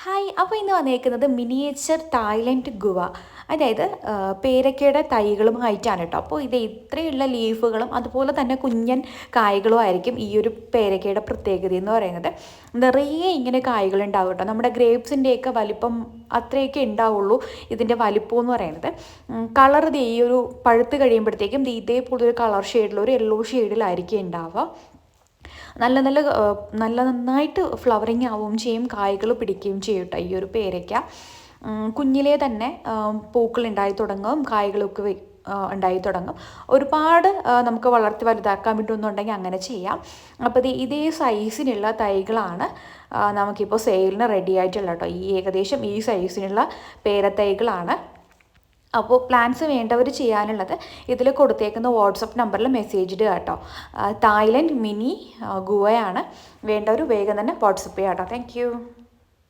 Hi, അപ്പോൾ ഇന്ന് വന്നേക്കുന്നത് മിനിയേച്ചർ തായ്ലൻഡ് ഗുവ, അതായത് പേരക്കയുടെ തൈകളുമായിട്ടാണ് കേട്ടോ. അപ്പോൾ ഇത് ഇത്രയുള്ള ലീഫുകളും അതുപോലെ തന്നെ കുഞ്ഞൻ കായ്കളും ആയിരിക്കും ഈ ഒരു പേരക്കയുടെ പ്രത്യേകത എന്ന് പറയുന്നത്. നിറയെ ഇങ്ങനെ കായ്കൾ ഉണ്ടാവും കേട്ടോ. നമ്മുടെ ഗ്രേപ്സിൻ്റെയൊക്കെ വലിപ്പം അത്രയൊക്കെ ഉണ്ടാവുള്ളൂ ഇതിൻ്റെ വലിപ്പം എന്ന് പറയുന്നത്. കളർ ഇത് ഈ ഒരു പഴുത്ത് കഴിയുമ്പോഴത്തേക്കും ഇതേപോലെ ഒരു കളർ ഷെയ്ഡിൽ ഒരു യെല്ലോ ഷെയ്ഡിലായിരിക്കും ഉണ്ടാവുക. നന്നായിട്ട് ഫ്ലവറിങ് ആവുകയും ചെയ്യും, കായ്കൾ പിടിക്കുകയും ചെയ്യും കേട്ടോ. ഈ ഒരു പേരയ്ക്ക കുഞ്ഞിലേ തന്നെ പൂക്കൾ ഉണ്ടായി തുടങ്ങും, കായ്കളൊക്കെ ഉണ്ടായി തുടങ്ങും. ഒരുപാട് നമുക്ക് വളർത്തി വലുതാക്കാൻ പറ്റുമെന്നുണ്ടെങ്കിൽ അങ്ങനെ ചെയ്യാം. അപ്പോൾ ഇതേ സൈസിനുള്ള തൈകളാണ് നമുക്കിപ്പോൾ സെയിലിന് റെഡി ആയിട്ടുള്ള കേട്ടോ. ഏകദേശം ഈ സൈസിനുള്ള പേരത്തൈകളാണ്. അപ്പോൾ പ്ലാൻസ് വേണ്ടവർ ചെയ്യാനുള്ളത് ഇതിൽ കൊടുത്തേക്കുന്ന വാട്സപ്പ് നമ്പറിൽ മെസ്സേജ് ഇടുക കേട്ടോ. തായ്ലൻഡ് മിനി ഗുവയാണ്. വേണ്ടവർ വേഗം തന്നെ വാട്സപ്പ് ചെയ്യാം കേട്ടോ. താങ്ക്